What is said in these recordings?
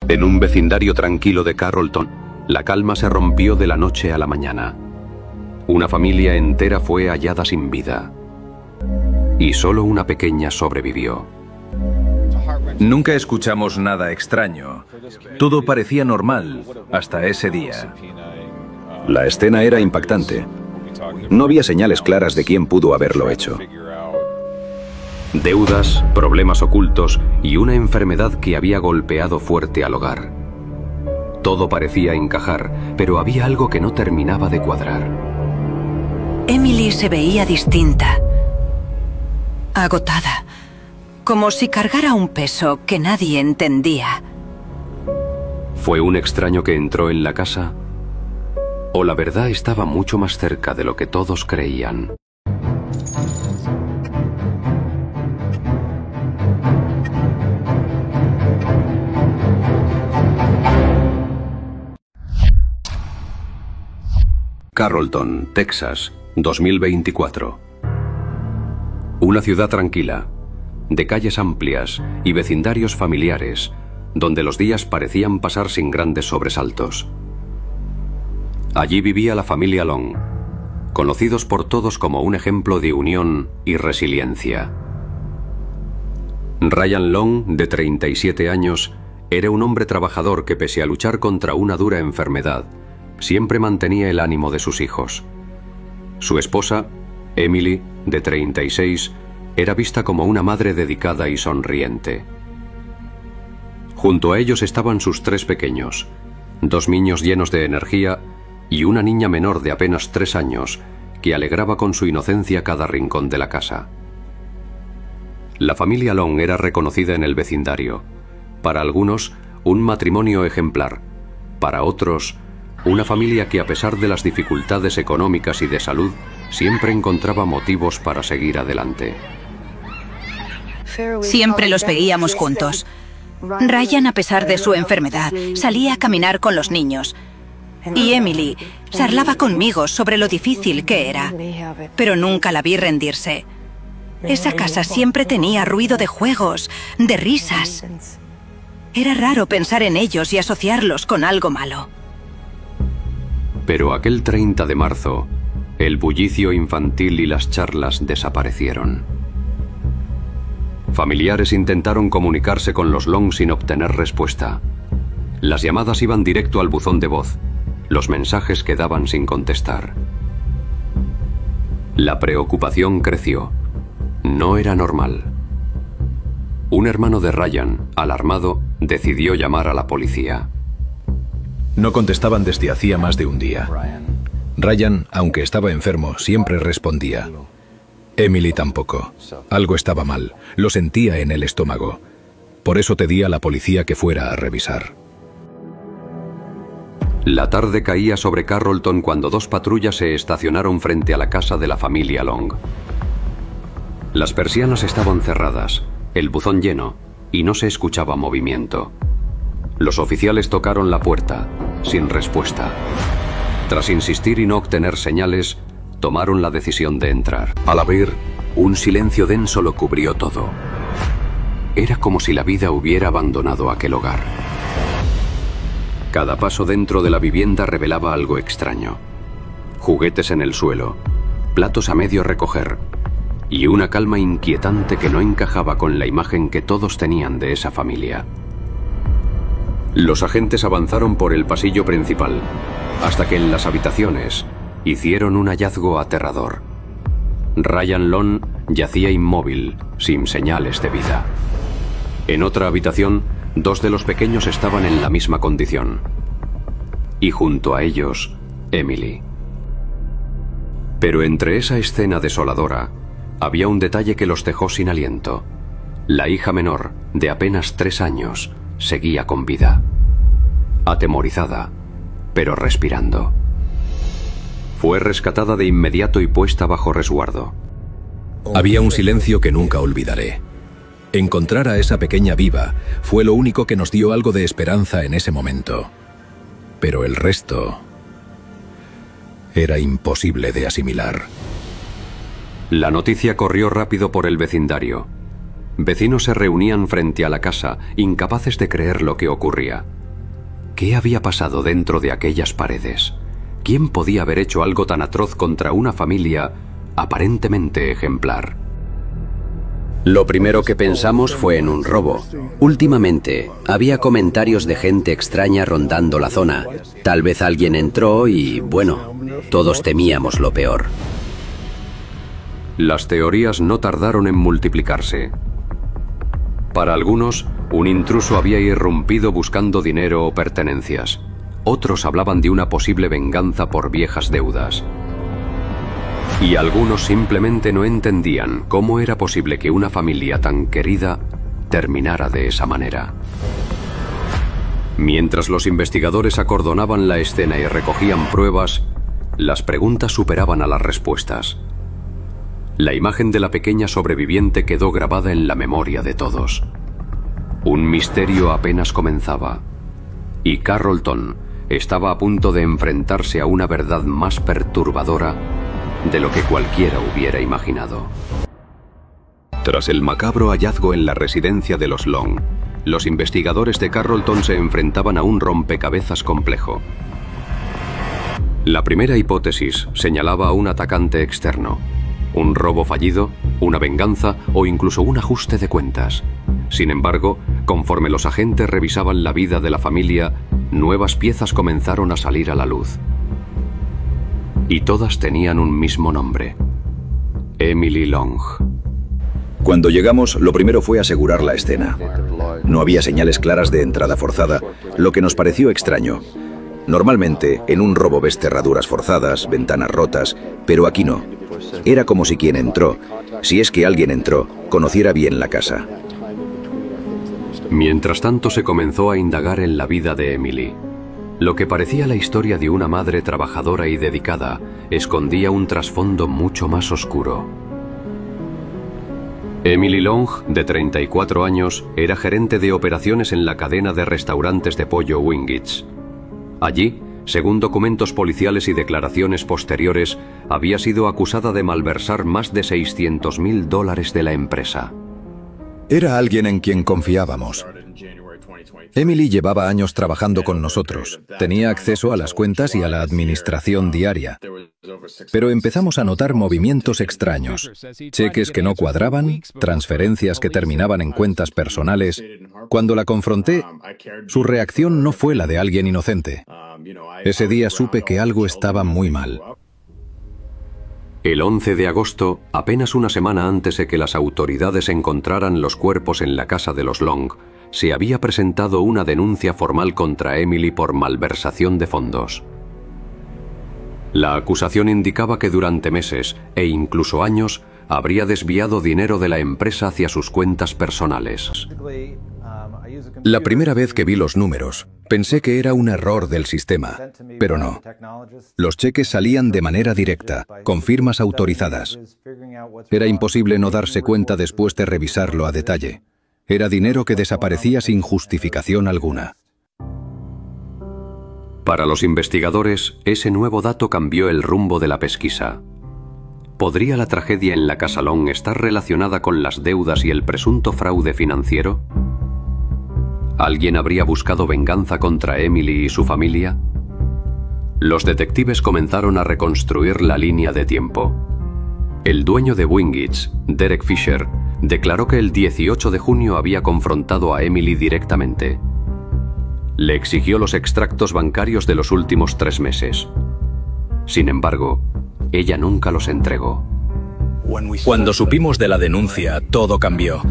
En un vecindario tranquilo de Carrollton, la calma se rompió de la noche a la mañana. Una familia entera fue hallada sin vida. Y solo una pequeña sobrevivió. Nunca escuchamos nada extraño. Todo parecía normal hasta ese día. La escena era impactante. No había señales claras de quién pudo haberlo hecho. Deudas, problemas ocultos y una enfermedad que había golpeado fuerte al hogar. Todo parecía encajar, pero había algo que no terminaba de cuadrar. Emily se veía distinta, agotada, como si cargara un peso que nadie entendía. ¿Fue un extraño que entró en la casa? ¿O la verdad estaba mucho más cerca de lo que todos creían? Carrollton, Texas, 2024. Una ciudad tranquila, de calles amplias y vecindarios familiares, donde los días parecían pasar sin grandes sobresaltos. Allí vivía la familia Long, conocidos por todos como un ejemplo de unión y resiliencia. Ryan Long, de 37 años, era un hombre trabajador que, pese a luchar contra una dura enfermedad, siempre mantenía el ánimo de sus hijos. Su esposa, Emily, de 36, era vista como una madre dedicada y sonriente. Junto a ellos estaban sus tres pequeños, dos niños llenos de energía y una niña menor de apenas 3 años que alegraba con su inocencia cada rincón de la casa. La familia Long era reconocida en el vecindario. Para algunos, un matrimonio ejemplar. Para otros, una familia que, a pesar de las dificultades económicas y de salud, siempre encontraba motivos para seguir adelante. Siempre los veíamos juntos. Ryan, a pesar de su enfermedad, salía a caminar con los niños. Y Emily charlaba conmigo sobre lo difícil que era, pero nunca la vi rendirse. Esa casa siempre tenía ruido de juegos, de risas. Era raro pensar en ellos y asociarlos con algo malo. Pero aquel 30 de marzo, el bullicio infantil y las charlas desaparecieron. Familiares intentaron comunicarse con los Long sin obtener respuesta. Las llamadas iban directo al buzón de voz. Los mensajes quedaban sin contestar. La preocupación creció. No era normal. Un hermano de Ryan, alarmado, decidió llamar a la policía. No contestaban desde hacía más de un día. Ryan, aunque estaba enfermo, siempre respondía. Emily tampoco. Algo estaba mal. Lo sentía en el estómago. Por eso pedí a la policía que fuera a revisar. La tarde caía sobre Carrollton cuando dos patrullas se estacionaron frente a la casa de la familia Long. Las persianas estaban cerradas, el buzón lleno, y no se escuchaba movimiento. Los oficiales tocaron la puerta, sin respuesta. Tras insistir y no obtener señales, tomaron la decisión de entrar. Al abrir, un silencio denso lo cubrió todo. Era como si la vida hubiera abandonado aquel hogar. Cada paso dentro de la vivienda revelaba algo extraño. Juguetes en el suelo, platos a medio recoger, y una calma inquietante que no encajaba con la imagen que todos tenían de esa familia. Los agentes avanzaron por el pasillo principal, hasta que en las habitaciones hicieron un hallazgo aterrador. Ryan Long yacía inmóvil, sin señales de vida. En otra habitación, dos de los pequeños estaban en la misma condición. Y junto a ellos, Emily. Pero entre esa escena desoladora, había un detalle que los dejó sin aliento. La hija menor, de apenas 3 años, seguía con vida. Atemorizada, pero respirando. Fue rescatada de inmediato y puesta bajo resguardo. Había un silencio que nunca olvidaré. Encontrar a esa pequeña viva fue lo único que nos dio algo de esperanza en ese momento. Pero el resto era imposible de asimilar. La noticia corrió rápido por el vecindario. Vecinos se reunían frente a la casa, incapaces de creer lo que ocurría. ¿Qué había pasado dentro de aquellas paredes? ¿Quién podía haber hecho algo tan atroz contra una familia aparentemente ejemplar? Lo primero que pensamos fue en un robo. Últimamente, había comentarios de gente extraña rondando la zona. Tal vez alguien entró y, bueno, todos temíamos lo peor. Las teorías no tardaron en multiplicarse. Para algunos, un intruso había irrumpido buscando dinero o pertenencias. Otros hablaban de una posible venganza por viejas deudas. Y algunos simplemente no entendían cómo era posible que una familia tan querida terminara de esa manera. Mientras los investigadores acordonaban la escena y recogían pruebas, las preguntas superaban a las respuestas. La imagen de la pequeña sobreviviente quedó grabada en la memoria de todos. Un misterio apenas comenzaba, y Carrollton estaba a punto de enfrentarse a una verdad más perturbadora de lo que cualquiera hubiera imaginado. Tras el macabro hallazgo en la residencia de los Long, los investigadores de Carrollton se enfrentaban a un rompecabezas complejo. La primera hipótesis señalaba a un atacante externo, un robo fallido, una venganza o incluso un ajuste de cuentas. Sin embargo, conforme los agentes revisaban la vida de la familia, nuevas piezas comenzaron a salir a la luz. Y todas tenían un mismo nombre: Emily Long. Cuando llegamos, lo primero fue asegurar la escena. No había señales claras de entrada forzada, lo que nos pareció extraño. Normalmente, en un robo ves cerraduras forzadas, ventanas rotas, pero aquí no. Era como si quien entró, si es que alguien entró, conociera bien la casa. Mientras tanto, se comenzó a indagar en la vida de Emily. Lo que parecía la historia de una madre trabajadora y dedicada, escondía un trasfondo mucho más oscuro. Emily Long, de 34 años, era gerente de operaciones en la cadena de restaurantes de pollo Wingits. Allí, según documentos policiales y declaraciones posteriores, había sido acusada de malversar más de $600.000 de la empresa. Era alguien en quien confiábamos. Emily llevaba años trabajando con nosotros, tenía acceso a las cuentas y a la administración diaria. Pero empezamos a notar movimientos extraños, cheques que no cuadraban, transferencias que terminaban en cuentas personales. Cuando la confronté, su reacción no fue la de alguien inocente. Ese día supe que algo estaba muy mal. El 11 de agosto, apenas una semana antes de que las autoridades encontraran los cuerpos en la casa de los Long, se había presentado una denuncia formal contra Emily por malversación de fondos. La acusación indicaba que durante meses, e incluso años, habría desviado dinero de la empresa hacia sus cuentas personales. La primera vez que vi los números, pensé que era un error del sistema, pero no. Los cheques salían de manera directa, con firmas autorizadas. Era imposible no darse cuenta después de revisarlo a detalle. Era dinero que desaparecía sin justificación alguna. Para los investigadores, ese nuevo dato cambió el rumbo de la pesquisa. ¿Podría la tragedia en la Casa Long estar relacionada con las deudas y el presunto fraude financiero? ¿Alguien habría buscado venganza contra Emily y su familia? Los detectives comenzaron a reconstruir la línea de tiempo. El dueño de Wingits, Derek Fisher, declaró que el 18 de junio había confrontado a Emily directamente. Le exigió los extractos bancarios de los últimos 3 meses. Sin embargo, ella nunca los entregó. Cuando supimos de la denuncia, todo cambió.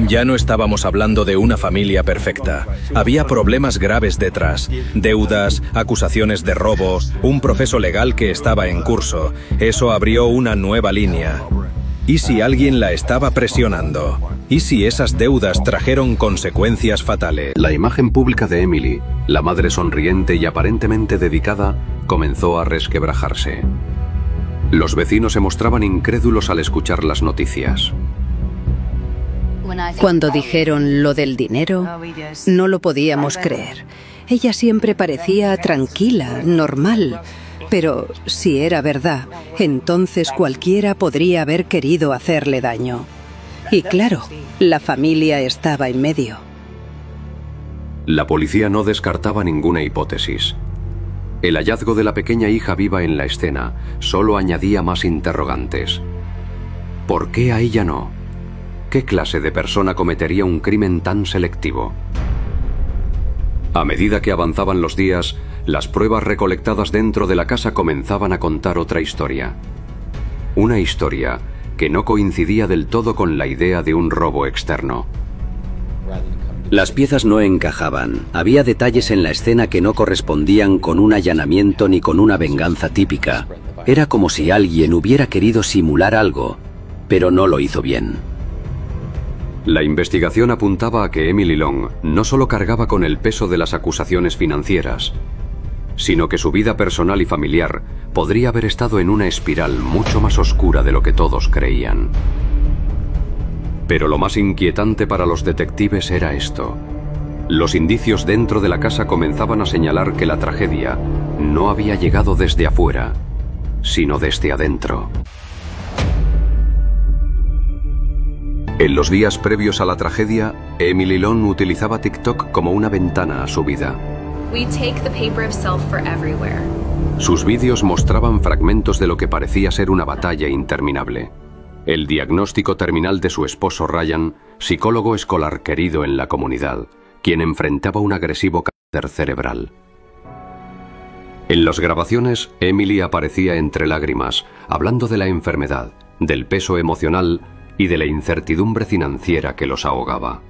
Ya no estábamos hablando de una familia perfecta. Había problemas graves detrás, deudas, acusaciones de robo, un proceso legal que estaba en curso. Eso abrió una nueva línea. ¿Y si alguien la estaba presionando? ¿Y si esas deudas trajeron consecuencias fatales? La imagen pública de Emily, la madre sonriente y aparentemente dedicada, comenzó a resquebrajarse. Los vecinos se mostraban incrédulos al escuchar las noticias. Cuando dijeron lo del dinero, no lo podíamos creer. Ella siempre parecía tranquila, normal. Pero si era verdad, entonces cualquiera podría haber querido hacerle daño. Y claro, la familia estaba en medio. La policía no descartaba ninguna hipótesis. El hallazgo de la pequeña hija viva en la escena solo añadía más interrogantes. ¿Por qué a ella no? ¿Qué clase de persona cometería un crimen tan selectivo? A medida que avanzaban los días, las pruebas recolectadas dentro de la casa comenzaban a contar otra historia. Una historia que no coincidía del todo con la idea de un robo externo. Las piezas no encajaban. Había detalles en la escena que no correspondían con un allanamiento ni con una venganza típica. Era como si alguien hubiera querido simular algo, pero no lo hizo bien. La investigación apuntaba a que Emily Long no solo cargaba con el peso de las acusaciones financieras, sino que su vida personal y familiar podría haber estado en una espiral mucho más oscura de lo que todos creían. Pero lo más inquietante para los detectives era esto. Los indicios dentro de la casa comenzaban a señalar que la tragedia no había llegado desde afuera, sino desde adentro. En los días previos a la tragedia, Emily Long utilizaba TikTok como una ventana a su vida. Sus vídeos mostraban fragmentos de lo que parecía ser una batalla interminable. El diagnóstico terminal de su esposo Ryan, psicólogo escolar querido en la comunidad, quien enfrentaba un agresivo cáncer cerebral. En las grabaciones, Emily aparecía entre lágrimas, hablando de la enfermedad, del peso emocional y de la incertidumbre financiera que los ahogaba.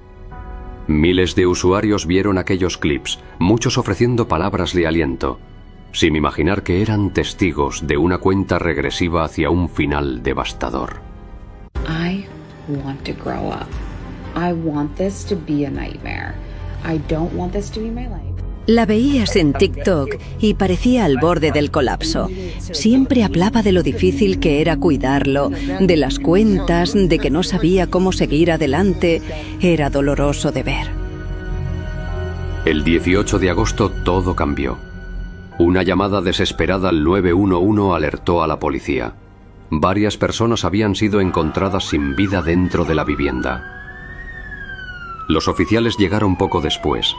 Miles de usuarios vieron aquellos clips, muchos ofreciendo palabras de aliento, sin imaginar que eran testigos de una cuenta regresiva hacia un final devastador. I want to grow up. I want this to be a nightmare. I don't want this to be my life. La veías en TikTok y parecía al borde del colapso. Siempre hablaba de lo difícil que era cuidarlo, de las cuentas, de que no sabía cómo seguir adelante. Era doloroso de ver. El 18 de agosto todo cambió. Una llamada desesperada al 911 alertó a la policía. Varias personas habían sido encontradas sin vida dentro de la vivienda. Los oficiales llegaron poco después.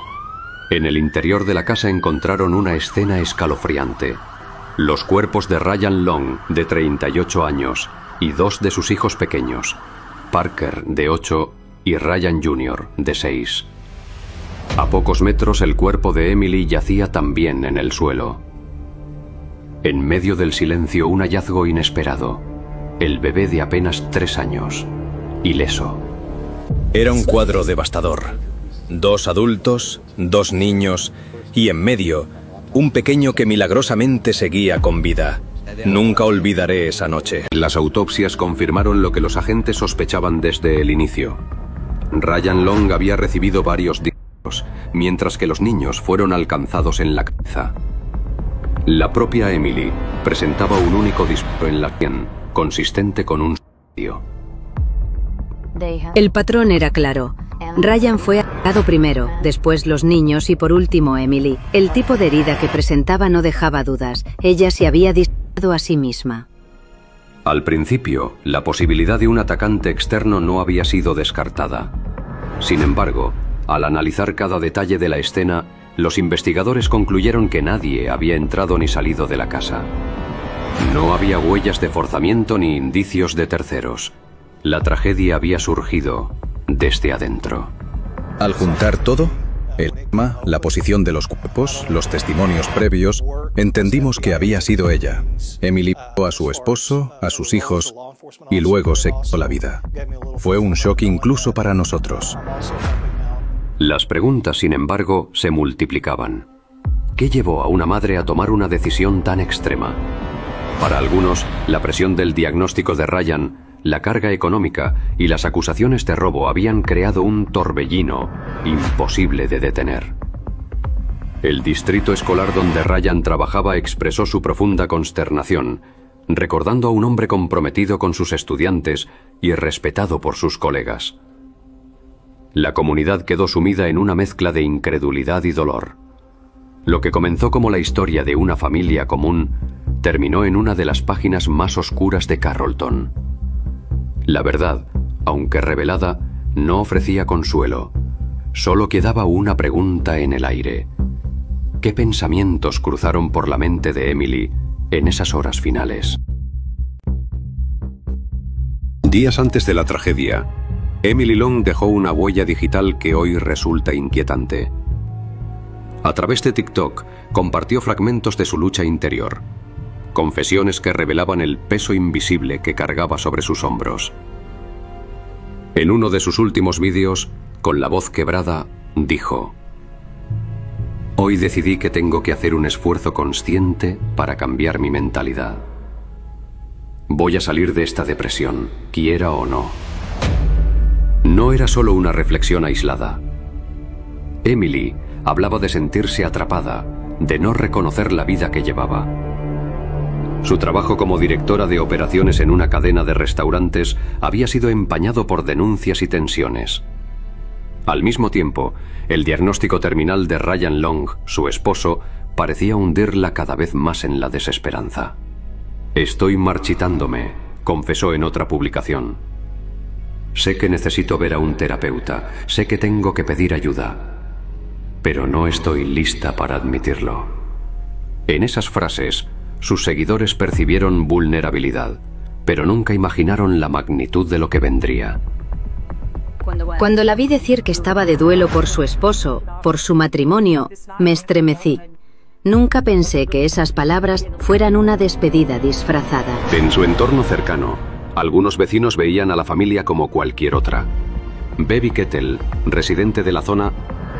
En el interior de la casa encontraron una escena escalofriante. Los cuerpos de Ryan Long, de 38 años, y dos de sus hijos pequeños, Parker, de 8, y Ryan Jr., de 6. A pocos metros el cuerpo de Emily yacía también en el suelo. En medio del silencio, un hallazgo inesperado. El bebé de apenas 3 años, ileso. Era un cuadro devastador. 2 adultos, 2 niños y en medio, un pequeño que milagrosamente seguía con vida. Nunca olvidaré esa noche. Las autopsias confirmaron lo que los agentes sospechaban desde el inicio. Ryan Long había recibido varios disparos, mientras que los niños fueron alcanzados en la cabeza. La propia Emily presentaba un único disparo en la sien, consistente con un suicidio. El patrón era claro. Ryan fue atacado primero, después los niños y por último Emily. El tipo de herida que presentaba no dejaba dudas. Ella se había disparado a sí misma. Al principio, la posibilidad de un atacante externo no había sido descartada. Sin embargo, al analizar cada detalle de la escena, los investigadores concluyeron que nadie había entrado ni salido de la casa. No había huellas de forzamiento ni indicios de terceros. La tragedia había surgido desde adentro. Al juntar todo, el arma, la posición de los cuerpos, los testimonios previos, entendimos que había sido ella. Emily mató a su esposo, a sus hijos, y luego se quitó la vida. Fue un shock incluso para nosotros. Las preguntas, sin embargo, se multiplicaban. ¿Qué llevó a una madre a tomar una decisión tan extrema? Para algunos, la presión del diagnóstico de Ryan, la carga económica y las acusaciones de robo habían creado un torbellino imposible de detener. El distrito escolar donde Ryan trabajaba expresó su profunda consternación, recordando a un hombre comprometido con sus estudiantes y respetado por sus colegas. La comunidad quedó sumida en una mezcla de incredulidad y dolor. Lo que comenzó como la historia de una familia común terminó en una de las páginas más oscuras de Carrollton. La verdad, aunque revelada, no ofrecía consuelo. Solo quedaba una pregunta en el aire. ¿Qué pensamientos cruzaron por la mente de Emily en esas horas finales? Días antes de la tragedia, Emily Long dejó una huella digital que hoy resulta inquietante. A través de TikTok compartió fragmentos de su lucha interior, confesiones que revelaban el peso invisible que cargaba sobre sus hombros. En uno de sus últimos vídeos, con la voz quebrada, dijo: «Hoy decidí que tengo que hacer un esfuerzo consciente para cambiar mi mentalidad. Voy a salir de esta depresión, quiera o no». No era solo una reflexión aislada. Emily hablaba de sentirse atrapada, de no reconocer la vida que llevaba. Su trabajo como directora de operaciones en una cadena de restaurantes había sido empañado por denuncias y tensiones. Al mismo tiempo, el diagnóstico terminal de Ryan Long, su esposo, parecía hundirla cada vez más en la desesperanza. «Estoy marchitándome», confesó en otra publicación. «Sé que necesito ver a un terapeuta, sé que tengo que pedir ayuda, pero no estoy lista para admitirlo». En esas frases, sus seguidores percibieron vulnerabilidad, pero nunca imaginaron la magnitud de lo que vendría. Cuando la vi decir que estaba de duelo por su esposo, por su matrimonio, me estremecí. Nunca pensé que esas palabras fueran una despedida disfrazada. En su entorno cercano, algunos vecinos veían a la familia como cualquier otra. Baby Kettle, residente de la zona,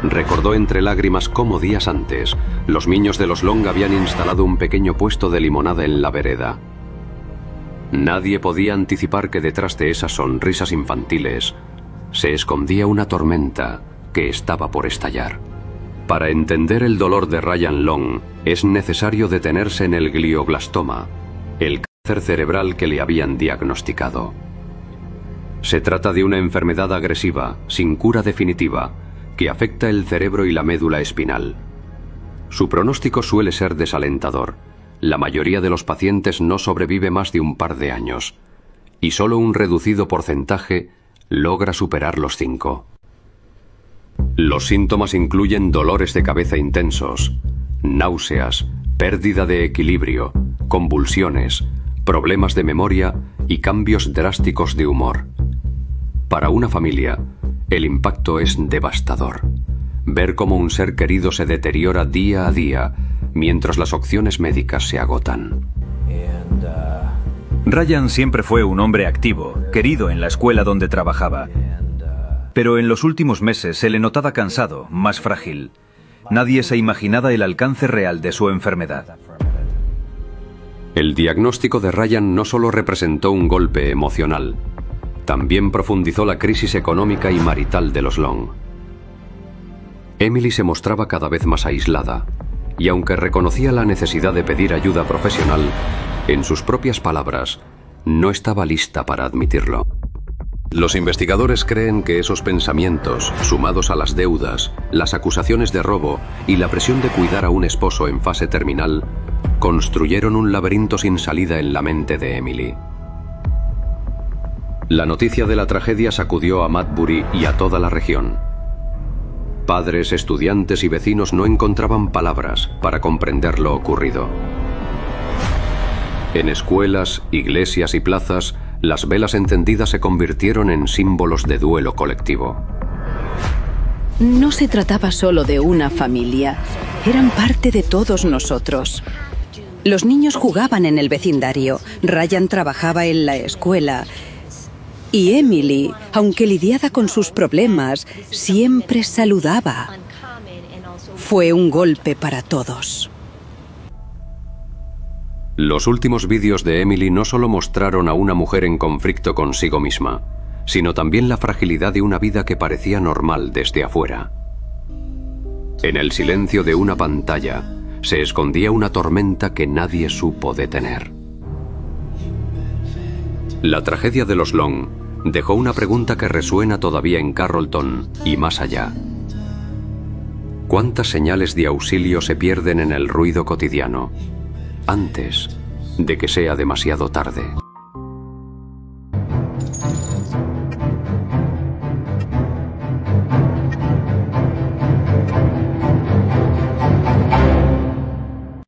recordó entre lágrimas cómo días antes los niños de los Long habían instalado un pequeño puesto de limonada en la vereda. Nadie podía anticipar que detrás de esas sonrisas infantiles se escondía una tormenta que estaba por estallar. Para entender el dolor de Ryan Long es necesario detenerse en el glioblastoma, el cáncer cerebral que le habían diagnosticado. Se trata de una enfermedad agresiva, sin cura definitiva, que afecta el cerebro y la médula espinal. Su pronóstico suele ser desalentador. La mayoría de los pacientes no sobrevive más de un par de años, y solo un reducido porcentaje logra superar los 5. Los síntomas incluyen dolores de cabeza intensos, náuseas, pérdida de equilibrio, convulsiones, problemas de memoria y cambios drásticos de humor. Para una familia, el impacto es devastador. Ver cómo un ser querido se deteriora día a día mientras las opciones médicas se agotan. Ryan siempre fue un hombre activo, querido en la escuela donde trabajaba. Pero en los últimos meses se le notaba cansado, más frágil. Nadie se imaginaba el alcance real de su enfermedad. El diagnóstico de Ryan no solo representó un golpe emocional, también profundizó la crisis económica y marital de los Long. Emily se mostraba cada vez más aislada, y aunque reconocía la necesidad de pedir ayuda profesional, en sus propias palabras, no estaba lista para admitirlo. Los investigadores creen que esos pensamientos, sumados a las deudas, las acusaciones de robo y la presión de cuidar a un esposo en fase terminal, construyeron un laberinto sin salida en la mente de Emily. La noticia de la tragedia sacudió a Madbury y a toda la región. Padres, estudiantes y vecinos no encontraban palabras para comprender lo ocurrido. En escuelas, iglesias y plazas, las velas encendidas se convirtieron en símbolos de duelo colectivo. No se trataba solo de una familia, eran parte de todos nosotros. Los niños jugaban en el vecindario, Ryan trabajaba en la escuela y Emily, aunque lidiaba con sus problemas, siempre saludaba. Fue un golpe para todos. Los últimos vídeos de Emily no solo mostraron a una mujer en conflicto consigo misma, sino también la fragilidad de una vida que parecía normal desde afuera. En el silencio de una pantalla se escondía una tormenta que nadie supo detener. La tragedia de los Long dejó una pregunta que resuena todavía en Carrollton y más allá. ¿Cuántas señales de auxilio se pierden en el ruido cotidiano antes de que sea demasiado tarde?